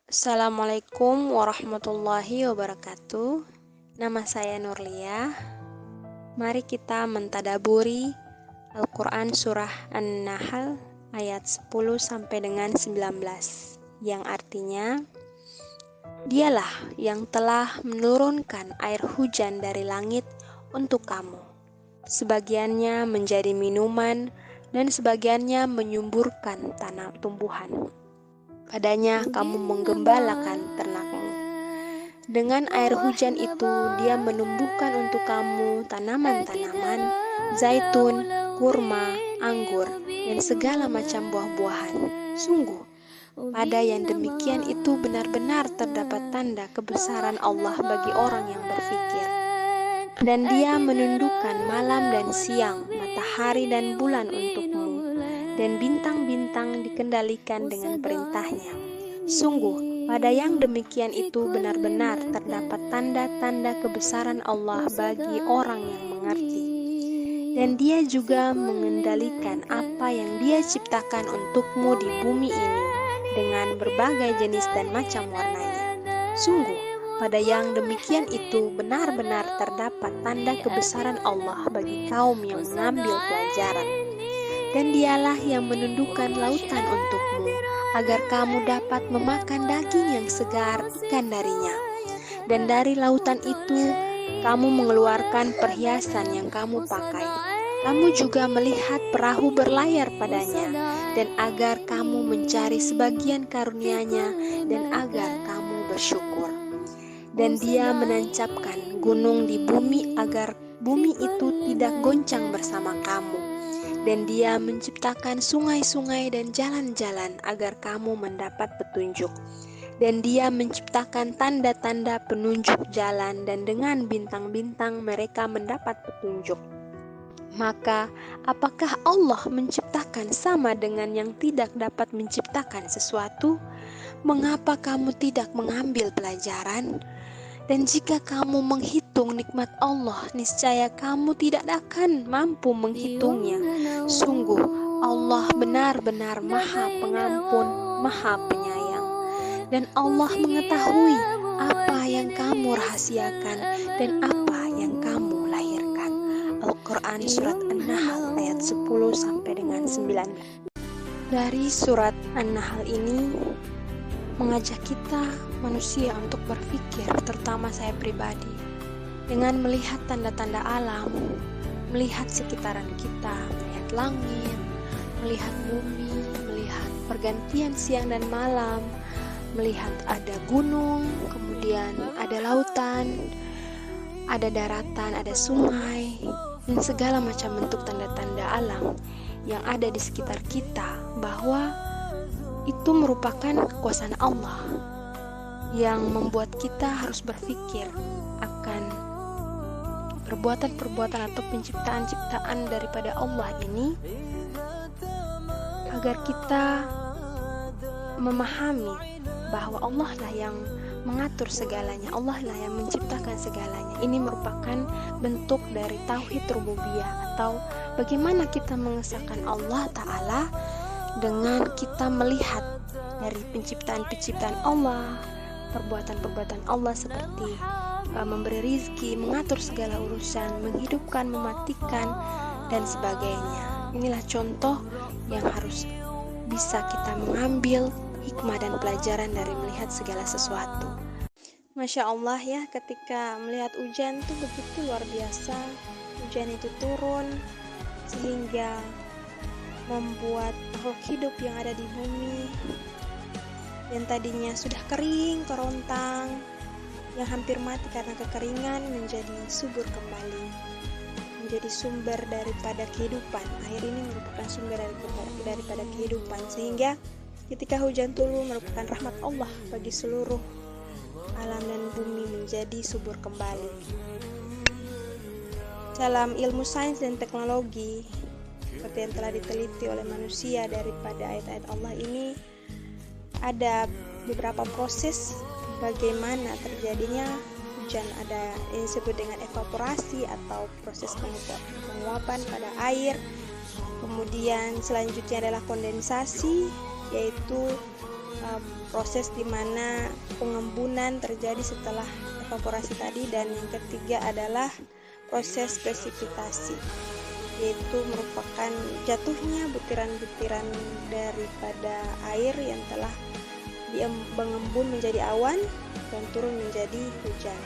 Assalamualaikum warahmatullahi wabarakatuh. Nama saya Nurlia. Mari kita mentadaburi Al-Quran Surah An-Nahl ayat 10 sampai dengan 19, yang artinya, Dialah yang telah menurunkan air hujan dari langit untuk kamu. Sebagiannya menjadi minuman dan sebagiannya menyumburkan tanah tumbuhan. Padanya kamu menggembalakan ternakmu. Dengan air hujan itu dia menumbuhkan untuk kamu tanaman-tanaman, zaitun, kurma, anggur, dan segala macam buah-buahan. Sungguh, pada yang demikian itu benar-benar terdapat tanda kebesaran Allah bagi orang yang berfikir. Dan dia menundukkan malam dan siang, matahari dan bulan untukmu, dan bintang-bintang dikendalikan dengan perintahnya. Sungguh, pada yang demikian itu benar-benar terdapat tanda-tanda kebesaran Allah bagi orang yang mengerti. Dan dia juga mengendalikan apa yang dia ciptakan untukmu di bumi ini dengan berbagai jenis dan macam warnanya. Sungguh, pada yang demikian itu benar-benar terdapat tanda kebesaran Allah bagi kaum yang mengambil pelajaran. Dan dialah yang menundukkan lautan untukmu, agar kamu dapat memakan daging yang segar ikan darinya. Dan dari lautan itu, kamu mengeluarkan perhiasan yang kamu pakai. Kamu juga melihat perahu berlayar padanya, dan agar kamu mencari sebagian karunia-Nya, dan agar kamu bersyukur. Dan dia menancapkan gunung di bumi agar bumi itu tidak goncang bersama kamu. Dan dia menciptakan sungai-sungai dan jalan-jalan agar kamu mendapat petunjuk. Dan dia menciptakan tanda-tanda penunjuk jalan, dan dengan bintang-bintang mereka mendapat petunjuk. Maka, apakah Allah menciptakan sama dengan yang tidak dapat menciptakan sesuatu? Mengapa kamu tidak mengambil pelajaran? Dan jika kamu menghitung nikmat Allah, niscaya kamu tidak akan mampu menghitungnya. Sungguh, Allah benar-benar Maha Pengampun, Maha Penyayang. Dan Allah mengetahui apa yang kamu rahasiakan dan apa yang kamu lahirkan. Al-Quran Surat An-Nahl ayat 10 sampai dengan 19. Dari Surat An-Nahl ini mengajak kita manusia untuk berpikir, terutama saya pribadi, dengan melihat tanda-tanda alam, melihat sekitaran kita, melihat langit, melihat bumi, melihat pergantian siang dan malam, melihat ada gunung, kemudian ada lautan, ada daratan, ada sungai, dan segala macam bentuk tanda-tanda alam yang ada di sekitar kita, bahwa itu merupakan kekuasaan Allah yang membuat kita harus berpikir akan perbuatan-perbuatan atau penciptaan-ciptaan daripada Allah ini, agar kita memahami bahwa Allah lah yang mengatur segalanya, Allah lah yang menciptakan segalanya. Ini merupakan bentuk dari tauhid rububiyah, atau bagaimana kita mengesahkan Allah Ta'ala dengan kita melihat dari penciptaan-penciptaan Allah, perbuatan-perbuatan Allah seperti memberi rizki, mengatur segala urusan, menghidupkan, mematikan, dan sebagainya. Inilah contoh yang harus bisa kita mengambil hikmah dan pelajaran dari melihat segala sesuatu. Masya Allah ya, ketika melihat hujan itu begitu luar biasa. Hujan itu turun sehingga membuat makhluk hidup yang ada di bumi yang tadinya sudah kering, kerontang, yang hampir mati karena kekeringan, menjadi subur kembali, menjadi sumber daripada kehidupan. Air ini merupakan sumber daripada kehidupan, sehingga ketika hujan turun merupakan rahmat Allah bagi seluruh alam dan bumi menjadi subur kembali. Dalam ilmu sains dan teknologi, seperti yang telah diteliti oleh manusia daripada ayat-ayat Allah ini, ada beberapa proses bagaimana terjadinya hujan. Ada yang disebut dengan evaporasi atau proses penguapan pada air. Kemudian selanjutnya adalah kondensasi, yaitu proses di mana pengembunan terjadi setelah evaporasi tadi, dan yang ketiga adalah proses presipitasi, yaitu merupakan jatuhnya butiran-butiran daripada air yang telah mengembun menjadi awan dan turun menjadi hujan.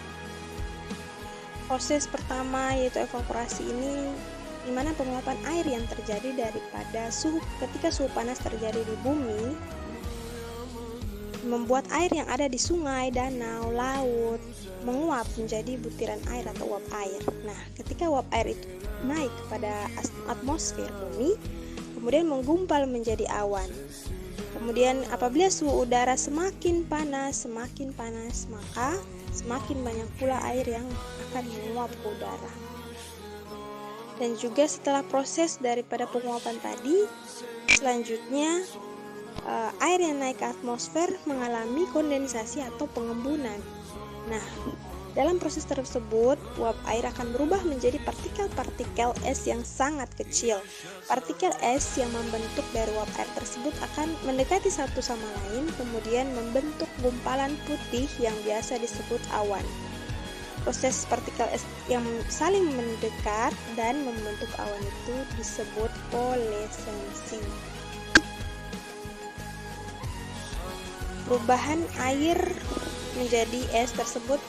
Proses pertama yaitu evaporasi ini di mana penguapan air yang terjadi daripada ketika suhu panas terjadi di bumi membuat air yang ada di sungai, danau, laut menguap menjadi butiran air atau uap air. Nah, ketika uap air itu naik kepada atmosfer bumi, kemudian menggumpal menjadi awan. Kemudian apabila suhu udara semakin panas, maka semakin banyak pula air yang akan menguap ke udara. Dan juga setelah proses daripada penguapan tadi, selanjutnya air yang naik ke atmosfer mengalami kondensasi atau pengembunan. Nah, dalam proses tersebut, uap air akan berubah menjadi partikel-partikel es yang sangat kecil. Partikel es yang membentuk dari uap air tersebut akan mendekati satu sama lain, kemudian membentuk gumpalan putih yang biasa disebut awan. Proses partikel es yang saling mendekat dan membentuk awan itu disebut kolesensi. Perubahan air menjadi es tersebut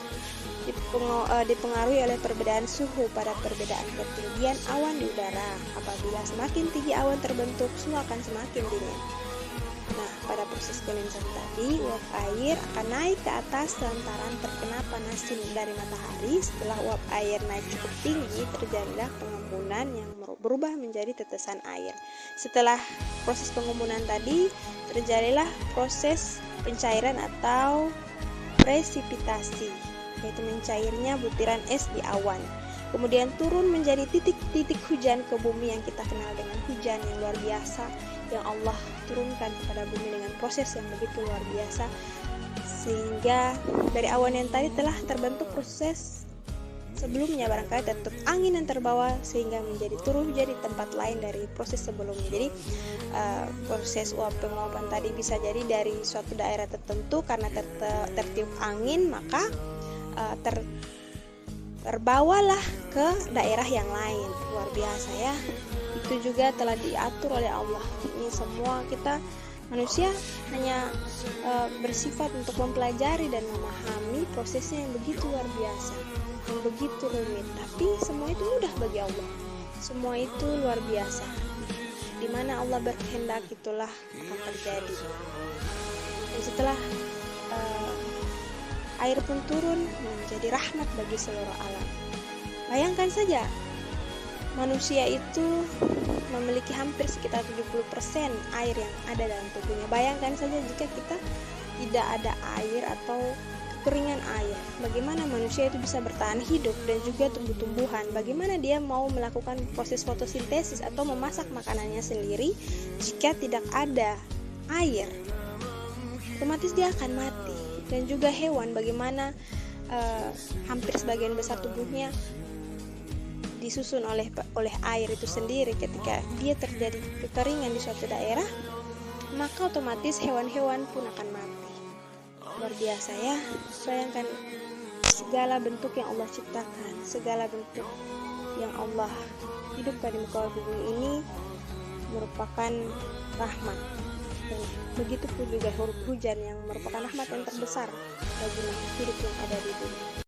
dipengaruhi oleh perbedaan suhu pada perbedaan ketinggian awan di udara. Apabila semakin tinggi awan terbentuk, suhu akan semakin dingin. Nah, pada proses kondensasi tadi, uap air akan naik ke atas lantaran terkena panas dari matahari. Setelah uap air naik cukup tinggi, terjadilah pengembunan yang berubah menjadi tetesan air. Setelah proses pengembunan tadi, terjadilah proses pencairan atau presipitasi, yaitu mencairnya butiran es di awan. Kemudian turun menjadi titik-titik hujan ke bumi yang kita kenal dengan hujan yang luar biasa yang Allah turunkan kepada bumi dengan proses yang begitu luar biasa, sehingga dari awan yang tadi telah terbentuk proses sebelumnya, barangkali tertutup angin yang terbawa sehingga menjadi turun hujan di tempat lain dari proses sebelumnya. Jadi proses penguapan tadi bisa jadi dari suatu daerah tertentu karena tertiup angin, maka terbawalah ke daerah yang lain. Luar biasa ya. Itu juga telah diatur oleh Allah. Ini semua kita manusia hanya bersifat untuk mempelajari dan memahami prosesnya yang begitu luar biasa, yang begitu rumit, tapi semua itu mudah bagi Allah. Semua itu luar biasa. Di mana Allah berkehendak itulah akan terjadi. Dan setelah air pun turun menjadi rahmat bagi seluruh alam. Bayangkan saja, manusia itu memiliki hampir sekitar 70% air yang ada dalam tubuhnya. Bayangkan saja jika kita tidak ada air atau kekeringan air, bagaimana manusia itu bisa bertahan hidup, dan juga tumbuh-tumbuhan, bagaimana dia mau melakukan proses fotosintesis atau memasak makanannya sendiri jika tidak ada air. Otomatis dia akan mati. Dan juga hewan, bagaimana hampir sebagian besar tubuhnya disusun oleh air itu sendiri. Ketika dia terjadi kekeringan di suatu daerah, maka otomatis hewan-hewan pun akan mati. Luar biasa ya. Bayangkan segala bentuk yang Allah ciptakan, segala bentuk yang Allah hidupkan di muka bumi ini merupakan rahmat. Dan begitu pun juga huruf hujan yang merupakan rahmat yang terbesar bagi makhluk hidup yang ada di bumi.